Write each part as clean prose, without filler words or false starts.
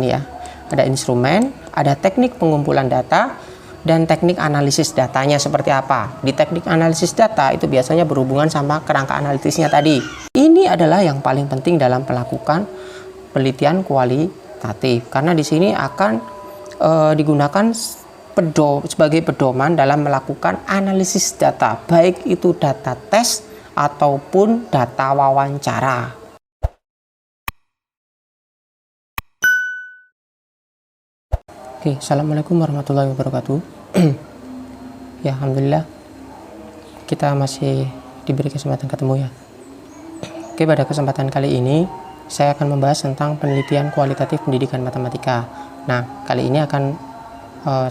Ini ya, ada instrumen, ada teknik pengumpulan data, dan teknik analisis datanya seperti apa. Di teknik analisis data itu biasanya berhubungan sama kerangka analitisnya tadi. Ini adalah yang paling penting dalam melakukan penelitian kualitatif, karena di sini akan digunakan sebagai pedoman dalam melakukan analisis data, baik itu data tes ataupun data wawancara. Oke, assalamualaikum warahmatullahi wabarakatuh. Ya, alhamdulillah kita masih diberi kesempatan ketemu ya. Oke, pada kesempatan kali ini saya akan membahas tentang penelitian kualitatif pendidikan matematika. Nah, kali ini akan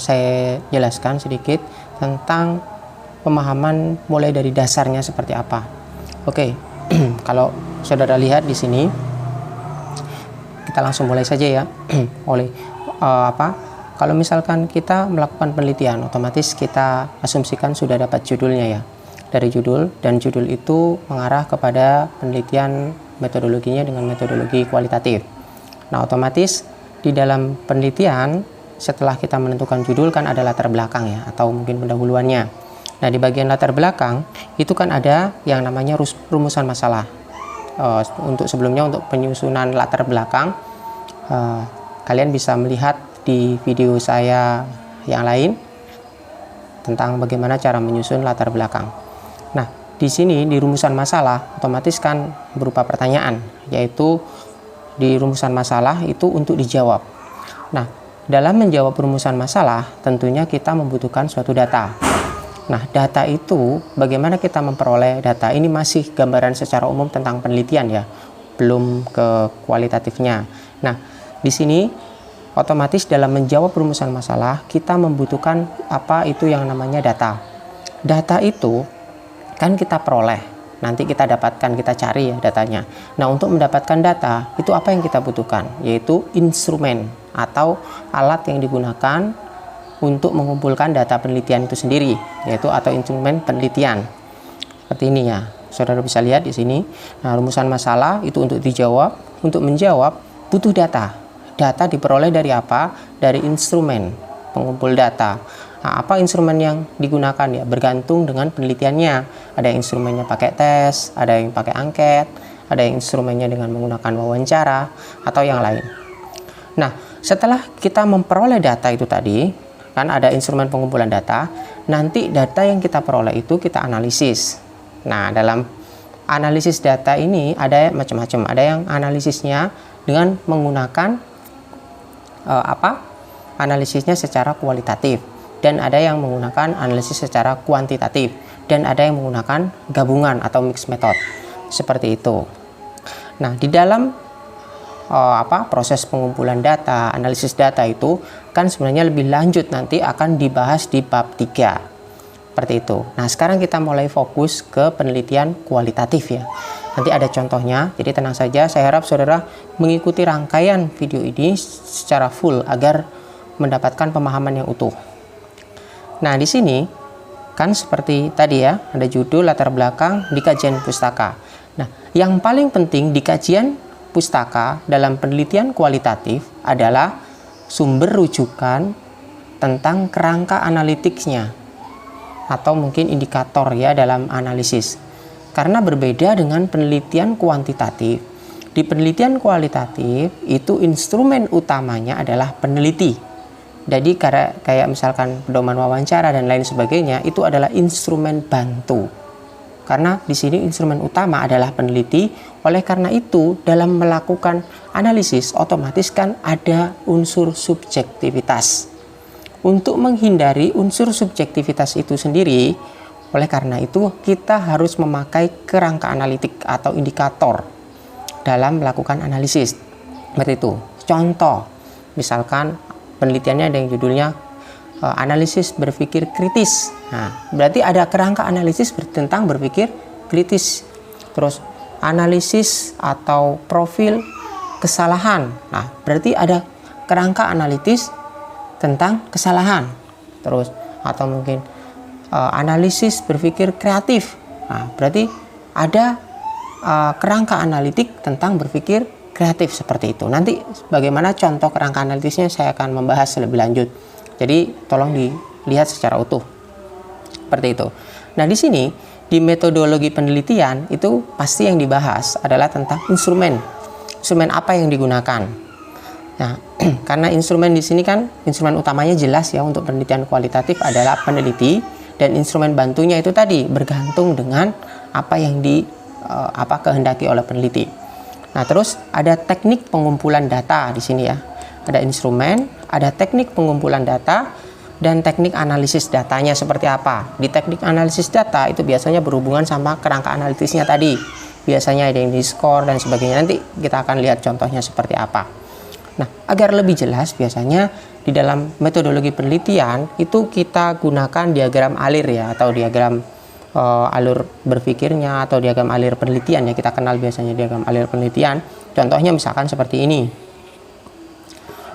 saya jelaskan sedikit tentang pemahaman mulai dari dasarnya seperti apa. Oke, kalau saudara lihat di sini, kita langsung mulai saja ya. Kalau misalkan kita melakukan penelitian, otomatis kita asumsikan sudah dapat judulnya ya. Dari judul, dan judul itu mengarah kepada penelitian metodologinya dengan metodologi kualitatif. Nah, otomatis di dalam penelitian, setelah kita menentukan judul kan ada latar belakang ya, atau mungkin pendahuluannya. Nah, di bagian latar belakang itu kan ada yang namanya rumusan masalah. Untuk sebelumnya, untuk penyusunan latar belakang, kalian bisa melihat di video saya yang lain tentang bagaimana cara menyusun latar belakang. Nah, di sini di rumusan masalah otomatis kan berupa pertanyaan, yaitu di rumusan masalah itu untuk dijawab. Nah, dalam menjawab rumusan masalah tentunya kita membutuhkan suatu data. Nah, data itu bagaimana kita memperoleh data ini masih gambaran secara umum tentang penelitian ya, belum ke kualitatifnya. Nah, di sini otomatis dalam menjawab rumusan masalah kita membutuhkan apa itu yang namanya data. Data itu kan kita peroleh, nanti kita dapatkan, kita cari ya datanya. Nah, untuk mendapatkan data itu apa yang kita butuhkan, yaitu instrumen atau alat yang digunakan untuk mengumpulkan data penelitian itu sendiri, yaitu atau instrumen penelitian. Seperti ini ya, saudara bisa lihat di sini. Nah, rumusan masalah itu untuk dijawab. Untuk menjawab butuh data. Data diperoleh dari apa? Dari instrumen pengumpul data. Nah, apa instrumen yang digunakan ya? Bergantung dengan penelitiannya. Ada yang instrumennya pakai tes, ada yang pakai angket, ada yang instrumennya dengan menggunakan wawancara, atau yang lain. Nah, setelah kita memperoleh data itu tadi, kan ada instrumen pengumpulan data, nanti data yang kita peroleh itu kita analisis. Nah, dalam analisis data ini ada macam-macam. Ada yang analisisnya dengan menggunakan analisisnya secara kualitatif, dan ada yang menggunakan analisis secara kuantitatif, dan ada yang menggunakan gabungan atau mixed method seperti itu. Nah, di dalam proses pengumpulan data, analisis data itu kan sebenarnya lebih lanjut nanti akan dibahas di bab 3 seperti itu. Nah, sekarang kita mulai fokus ke penelitian kualitatif ya. Nanti ada contohnya, jadi tenang saja. Saya harap saudara mengikuti rangkaian video ini secara full agar mendapatkan pemahaman yang utuh. Nah, di sini kan seperti tadi ya, ada judul, latar belakang di kajian pustaka. Nah, yang paling penting di kajian pustaka dalam penelitian kualitatif adalah sumber rujukan tentang kerangka analitiknya atau mungkin indikator ya dalam analisis. Karena berbeda dengan penelitian kuantitatif. Di penelitian kualitatif itu instrumen utamanya adalah peneliti. Jadi kayak misalkan pedoman wawancara dan lain sebagainya itu adalah instrumen bantu. Karena di sini instrumen utama adalah peneliti. Oleh karena itu dalam melakukan analisis otomatis kan ada unsur subjektivitas. Untuk menghindari unsur subjektivitas itu sendiri, oleh karena itu kita harus memakai kerangka analitik atau indikator dalam melakukan analisis. Seperti itu. Contoh, misalkan penelitiannya ada yang judulnya analisis berpikir kritis. Nah, berarti ada kerangka analisis tentang berpikir kritis. Terus analisis atau profil kesalahan. Nah, berarti ada kerangka analitis tentang kesalahan. Terus atau mungkin analisis berpikir kreatif. Nah, berarti ada kerangka analitik tentang berpikir kreatif seperti itu. Nanti bagaimana contoh kerangka analitisnya saya akan membahas lebih lanjut. Jadi tolong dilihat secara utuh. Seperti itu. Nah, di sini di metodologi penelitian itu pasti yang dibahas adalah tentang instrumen. Instrumen apa yang digunakan. Nah, karena instrumen di sini kan instrumen utamanya jelas ya untuk penelitian kualitatif adalah peneliti, dan instrumen bantunya itu tadi bergantung dengan apa yang kehendaki oleh peneliti. Nah, terus ada teknik pengumpulan data di sini ya. Ada instrumen, ada teknik pengumpulan data, dan teknik analisis datanya seperti apa. Di teknik analisis data itu biasanya berhubungan sama kerangka analitisnya tadi. Biasanya ada yang di skor dan sebagainya. Nanti kita akan lihat contohnya seperti apa. Nah, agar lebih jelas biasanya di dalam metodologi penelitian itu kita gunakan diagram alir ya, atau diagram alur berpikirnya, atau diagram alir penelitian ya. Kita kenal biasanya diagram alir penelitian. Contohnya misalkan seperti ini.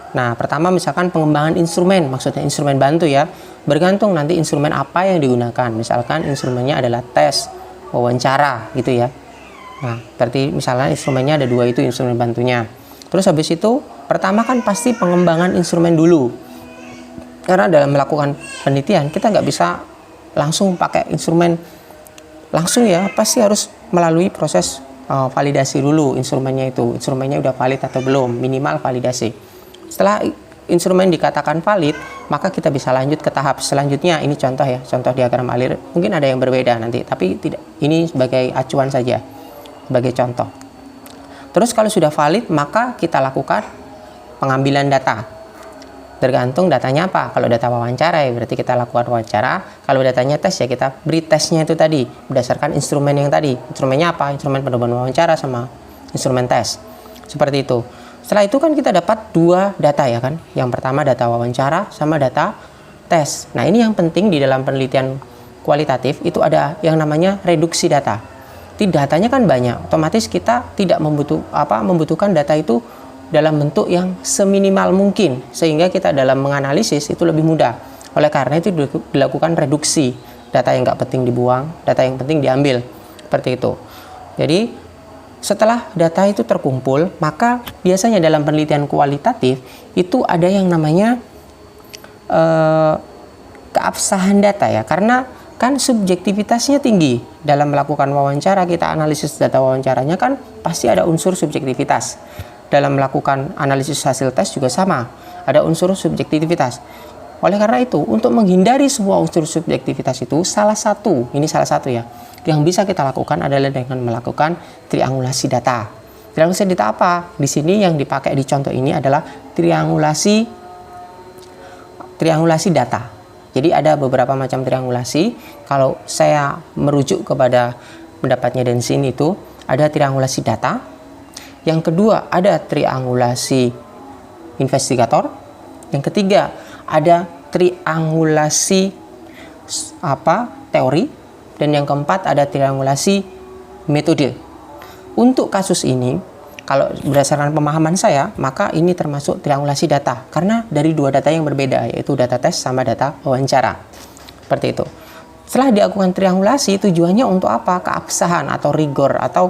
Nah, pertama misalkan pengembangan instrumen, maksudnya instrumen bantu ya. Bergantung nanti instrumen apa yang digunakan. Misalkan instrumennya adalah tes, wawancara gitu ya. Nah, berarti misalnya instrumennya ada 2, itu instrumen bantunya. Terus habis itu, pertama kan pasti pengembangan instrumen dulu. Karena dalam melakukan penelitian, kita nggak bisa langsung pakai instrumen langsung ya. Pasti harus melalui proses validasi dulu instrumennya itu. Instrumennya udah valid atau belum, minimal validasi. Setelah instrumen dikatakan valid, maka kita bisa lanjut ke tahap selanjutnya. Ini contoh ya, contoh diagram alir. Mungkin ada yang berbeda nanti, tapi tidak. Ini sebagai acuan saja, sebagai contoh. Terus kalau sudah valid, maka kita lakukan pengambilan data. Tergantung datanya apa. Kalau data wawancara ya berarti kita lakukan wawancara. Kalau datanya tes ya kita beri tesnya itu tadi berdasarkan instrumen yang tadi. Instrumennya apa? Instrumen pedoman wawancara sama instrumen tes. Seperti itu. Setelah itu kan kita dapat 2 data ya kan. Yang pertama data wawancara sama data tes. Nah, ini yang penting di dalam penelitian kualitatif itu ada yang namanya reduksi data. Datanya kan banyak, otomatis kita tidak membutuhkan data itu dalam bentuk yang seminimal mungkin, sehingga kita dalam menganalisis itu lebih mudah. Oleh karena itu dilakukan reduksi, data yang nggak penting dibuang, data yang penting diambil, seperti itu. Jadi setelah data itu terkumpul, maka biasanya dalam penelitian kualitatif itu ada yang namanya keabsahan data ya, karena kan subjektivitasnya tinggi. Dalam melakukan wawancara, kita analisis data wawancaranya kan pasti ada unsur subjektivitas. Dalam melakukan analisis hasil tes juga sama, ada unsur subjektivitas. Oleh karena itu, untuk menghindari semua unsur subjektivitas itu, salah satu ya, yang bisa kita lakukan adalah dengan melakukan triangulasi data. Triangulasi data apa? Di sini yang dipakai di contoh ini adalah triangulasi data. Jadi ada beberapa macam triangulasi. Kalau saya merujuk kepada pendapatnya Densin itu ada triangulasi data. Yang kedua ada triangulasi investigator. Yang ketiga ada triangulasi teori. Dan yang keempat ada triangulasi metode. Untuk kasus ini, kalau berdasarkan pemahaman saya, maka ini termasuk triangulasi data. Karena dari 2 data yang berbeda, yaitu data tes sama data wawancara. Seperti itu. Setelah dilakukan triangulasi, tujuannya untuk apa? Keabsahan atau rigor, atau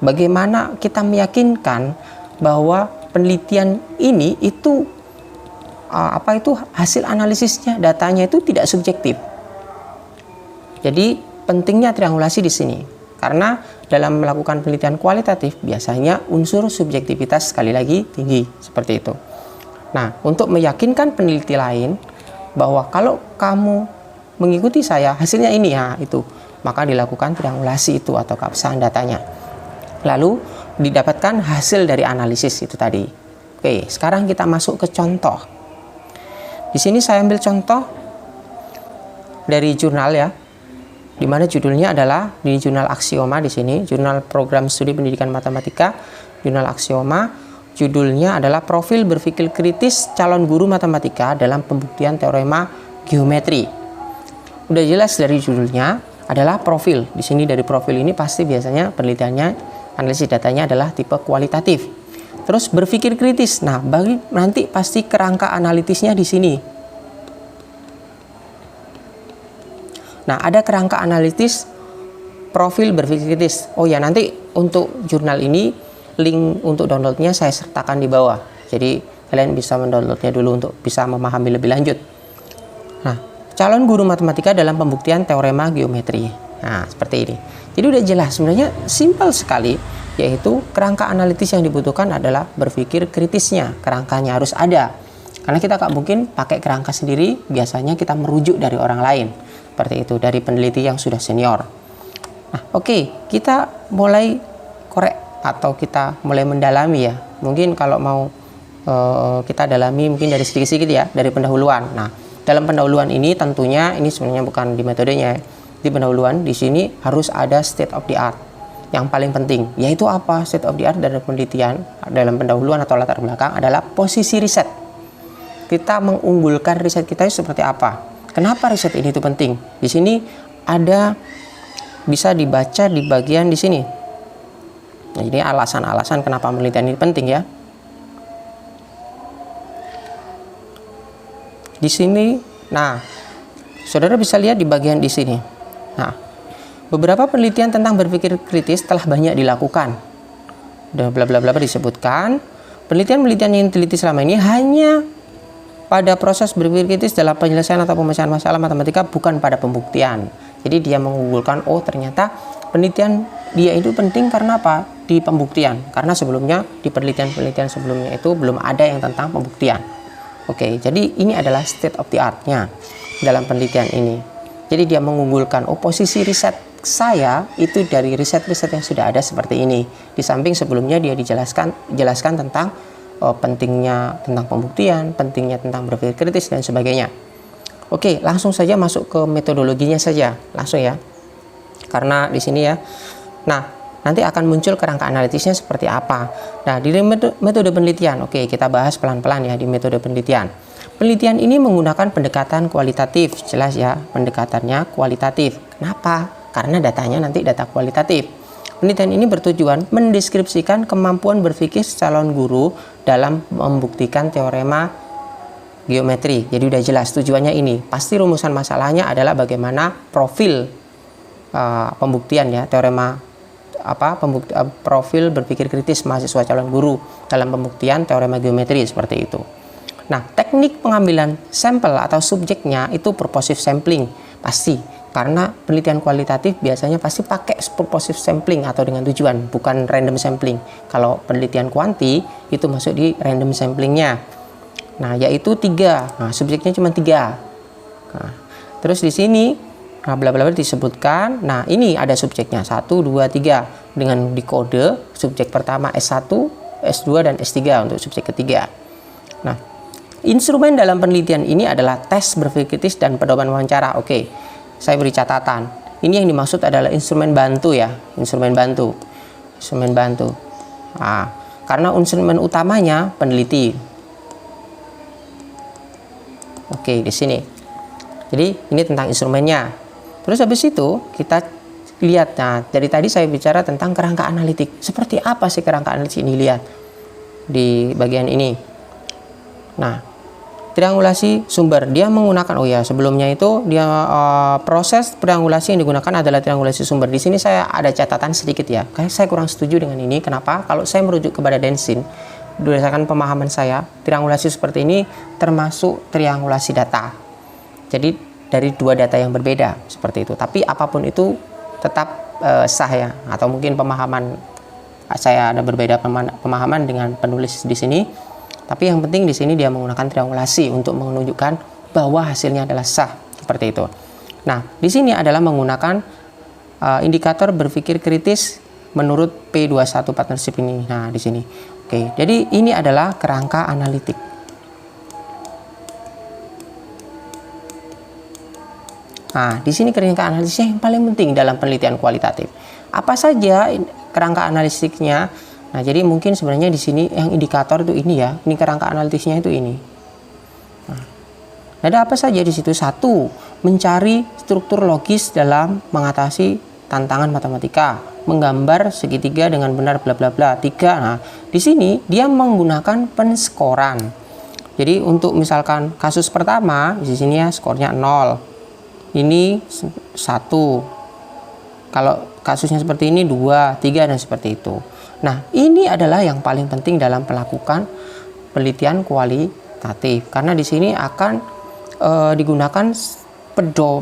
bagaimana kita meyakinkan bahwa penelitian ini itu hasil analisisnya, datanya itu tidak subjektif. Jadi pentingnya triangulasi di sini, karena dalam melakukan penelitian kualitatif biasanya unsur subjektivitas sekali lagi tinggi, seperti itu. Nah, untuk meyakinkan peneliti lain bahwa kalau kamu mengikuti saya hasilnya ini ya itu, maka dilakukan triangulasi itu atau keabsahan datanya. Lalu didapatkan hasil dari analisis itu tadi. Oke, sekarang kita masuk ke contoh. Di sini saya ambil contoh dari jurnal ya, di mana judulnya adalah di jurnal Axioma di sini, jurnal Program Studi Pendidikan Matematika, jurnal Axioma. Judulnya adalah Profil Berpikir Kritis Calon Guru Matematika dalam Pembuktian Teorema Geometri. Udah jelas dari judulnya adalah profil. Di sini dari profil ini pasti biasanya penelitiannya, analisis datanya adalah tipe kualitatif. Terus berpikir kritis. Nah, bagi nanti pasti kerangka analitisnya di sini. Nah, ada kerangka analitis profil berpikir kritis. Oh ya, nanti untuk jurnal ini link untuk downloadnya saya sertakan di bawah. Jadi kalian bisa mendownloadnya dulu untuk bisa memahami lebih lanjut. Nah, calon guru matematika dalam pembuktian teorema geometri. Nah, seperti ini. Jadi udah jelas, sebenarnya simpel sekali, yaitu kerangka analitis yang dibutuhkan adalah berpikir kritisnya. Kerangkanya harus ada. Karena kita nggak mungkin pakai kerangka sendiri, biasanya kita merujuk dari orang lain. Seperti itu, dari peneliti yang sudah senior. Nah, oke, kita mulai korek atau kita mulai mendalami ya. Mungkin kalau mau kita dalami mungkin dari sedikit-sedikit ya, dari pendahuluan. Nah, dalam pendahuluan ini tentunya ini sebenarnya bukan di metodenya. Di pendahuluan di sini harus ada state of the art. Yang paling penting yaitu apa? State of the art dalam penelitian, dalam pendahuluan atau latar belakang adalah posisi riset. Kita mengunggulkan riset kita itu seperti apa? Kenapa riset ini itu penting? Di sini ada bisa dibaca di bagian di sini. Nah, ini alasan-alasan kenapa penelitian ini penting ya. Di sini, nah, saudara bisa lihat di bagian di sini. Nah, beberapa penelitian tentang berpikir kritis telah banyak dilakukan. Dan bla bla bla disebutkan, penelitian-penelitian yang diteliti selama ini hanya pada proses berpikir kritis dalam penyelesaian atau pemecahan masalah matematika, bukan pada pembuktian. Jadi dia mengunggulkan, oh ternyata penelitian dia itu penting karena apa? Di pembuktian. Karena sebelumnya di penelitian-penelitian sebelumnya itu belum ada yang tentang pembuktian. Oke, jadi ini adalah state of the art-nya dalam penelitian ini. Jadi dia mengunggulkan, oh posisi riset saya itu dari riset-riset yang sudah ada seperti ini. Di samping sebelumnya dia jelaskan tentang pentingnya tentang pembuktian, pentingnya tentang berpikir kritis dan sebagainya. Oke, langsung saja masuk ke metodologinya saja, langsung ya. Karena di sini ya. Nah, nanti akan muncul kerangka analitisnya seperti apa. Nah, di metode penelitian, oke, kita bahas pelan-pelan ya di metode penelitian. Penelitian ini menggunakan pendekatan kualitatif, jelas ya, pendekatannya kualitatif. Kenapa? Karena datanya nanti data kualitatif. Penelitian ini bertujuan mendeskripsikan kemampuan berpikir calon guru dalam membuktikan teorema geometri. Jadi udah jelas tujuannya ini. Pasti rumusan masalahnya adalah bagaimana profil pembuktian ya, teorema profil berpikir kritis mahasiswa calon guru dalam pembuktian teorema geometri seperti itu. Nah, teknik pengambilan sampel atau subjeknya itu purposive sampling pasti, karena penelitian kualitatif biasanya pasti pakai purposive sampling atau dengan tujuan, bukan random sampling. Kalau penelitian kuanti itu masuk di random samplingnya. Nah, yaitu 3. Nah, subjeknya cuma 3. Nah, terus di sini nah, bla bla bla disebutkan. Nah, ini ada subjeknya 1, 2, 3 dengan dikode subjek pertama S1, S2 dan S3 untuk subjek ketiga. Nah, instrumen dalam penelitian ini adalah tes berpikir kritis dan pedoman wawancara. Oke, saya beri catatan. Ini yang dimaksud adalah instrumen bantu ya, instrumen bantu. Instrumen bantu. Nah, karena instrumen utamanya peneliti. Oke, di sini. Jadi ini tentang instrumennya. Terus habis itu kita lihat, nah dari tadi saya bicara tentang kerangka analitik. Seperti apa sih kerangka analitik ini, lihat di bagian ini. Nah, triangulasi sumber, dia menggunakan, oh ya sebelumnya itu dia proses triangulasi yang digunakan adalah triangulasi sumber. Di sini saya ada catatan sedikit ya, kayak saya kurang setuju dengan ini. Kenapa? Kalau saya merujuk kepada Denshin, berdasarkan pemahaman saya, triangulasi seperti ini termasuk triangulasi data. Jadi dari 2 data yang berbeda seperti itu. Tapi apapun itu tetap sah ya, atau mungkin pemahaman saya ada berbeda pemahaman dengan penulis di sini. Tapi yang penting di sini dia menggunakan triangulasi untuk menunjukkan bahwa hasilnya adalah sah seperti itu. Nah, di sini adalah menggunakan indikator berpikir kritis menurut P21 partnership ini. Nah, di sini. Oke, jadi ini adalah kerangka analitik. Nah, di sini kerangka analisisnya yang paling penting dalam penelitian kualitatif. Apa saja kerangka analitiknya? Nah, jadi mungkin sebenarnya di sini yang indikator itu ini ya, ini kerangka analitisnya itu ini. Nah, ada apa saja di situ? 1, mencari struktur logis dalam mengatasi tantangan matematika, menggambar segitiga dengan benar bla bla bla. 3, nah di sini dia menggunakan penskoran. Jadi untuk misalkan kasus pertama di sini ya skornya 0. Ini 1. Kalau kasusnya seperti ini 2, 3 dan seperti itu. Nah, ini adalah yang paling penting dalam melakukan penelitian kualitatif, karena di sini akan digunakan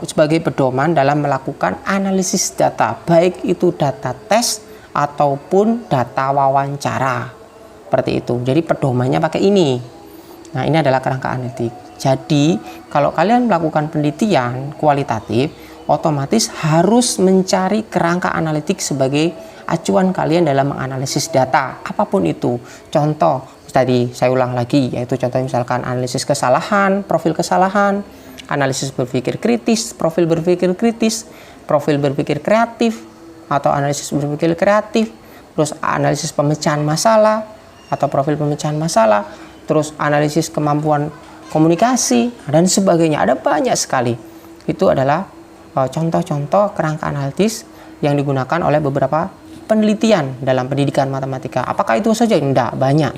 sebagai pedoman dalam melakukan analisis data, baik itu data tes ataupun data wawancara. Seperti itu. Jadi pedomannya pakai ini. Nah, ini adalah kerangka analitik. Jadi, kalau kalian melakukan penelitian kualitatif, otomatis harus mencari kerangka analitik sebagai acuan kalian dalam menganalisis data, apapun itu. Contoh, tadi saya ulang lagi, yaitu contoh misalkan analisis kesalahan, profil kesalahan, analisis berpikir kritis, profil berpikir kritis, profil berpikir kreatif, atau analisis berpikir kreatif, terus analisis pemecahan masalah, atau profil pemecahan masalah, terus analisis kemampuan komunikasi, dan sebagainya. Ada banyak sekali. Itu adalah contoh-contoh kerangka analitis yang digunakan oleh beberapa penelitian dalam pendidikan matematika. Apakah itu saja? Tidak, banyak.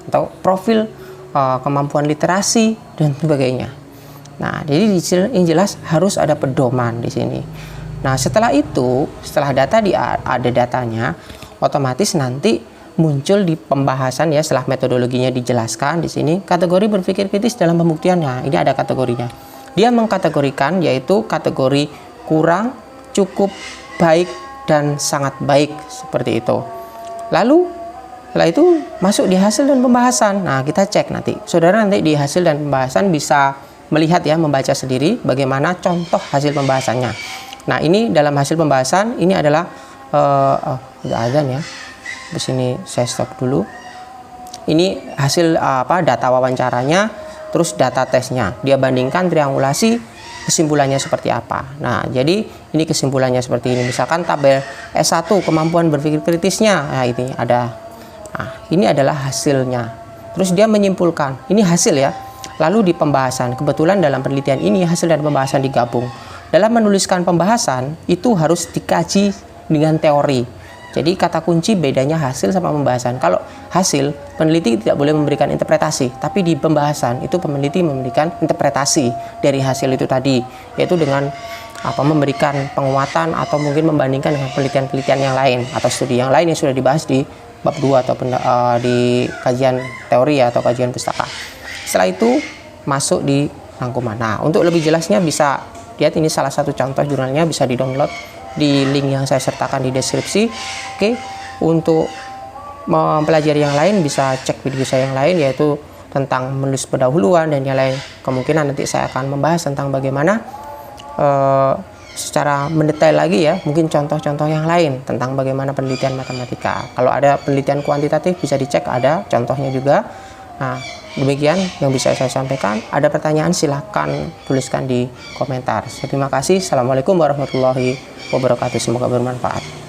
Atau profil kemampuan literasi dan sebagainya. Nah, jadi yang jelas harus ada pedoman di sini. Nah, setelah itu, setelah ada datanya, otomatis nanti muncul di pembahasan ya, setelah metodologinya dijelaskan di sini, kategori berpikir kritis dalam pembuktian. Nah, ini ada kategorinya. Dia mengkategorikan yaitu kategori kurang, cukup, baik, dan sangat baik, seperti itu. Lalu setelah itu masuk di hasil dan pembahasan. Nah, kita cek nanti. Saudara nanti di hasil dan pembahasan bisa melihat ya, membaca sendiri bagaimana contoh hasil pembahasannya. Nah, ini dalam hasil pembahasan ini adalah udah azan ya. Di sini saya stop dulu. Ini hasil data wawancaranya, terus data tesnya. Dia bandingkan, triangulasi, kesimpulannya seperti apa. Nah, jadi ini kesimpulannya seperti ini. Misalkan tabel S1 kemampuan berpikir kritisnya. Nah, ini ada. Nah, ini adalah hasilnya. Terus dia menyimpulkan. Ini hasil ya. Lalu di pembahasan, kebetulan dalam penelitian ini hasil dan pembahasan digabung. Dalam menuliskan pembahasan itu harus dikaji dengan teori. Jadi kata kunci bedanya hasil sama pembahasan. Kalau hasil, peneliti tidak boleh memberikan interpretasi, tapi di pembahasan itu peneliti memberikan interpretasi dari hasil itu tadi, yaitu dengan memberikan penguatan atau mungkin membandingkan dengan penelitian-penelitian yang lain atau studi yang lain yang sudah dibahas di bab 2 atau di kajian teori atau kajian pustaka. Setelah itu masuk di rangkuman. Nah, untuk lebih jelasnya bisa lihat ini salah satu contoh jurnalnya, bisa di-download di link yang saya sertakan di deskripsi. Oke, untuk mempelajari yang lain bisa cek video saya yang lain, yaitu tentang menulis pendahuluan dan yang lain. Kemungkinan nanti saya akan membahas tentang bagaimana secara mendetail lagi ya, mungkin contoh-contoh yang lain tentang bagaimana penelitian matematika. Kalau ada penelitian kuantitatif bisa dicek, ada contohnya juga. Nah, demikian yang bisa saya sampaikan. Ada pertanyaan silahkan tuliskan di komentar. Terima kasih. Assalamualaikum warahmatullahi wabarakatuh. Semoga bermanfaat.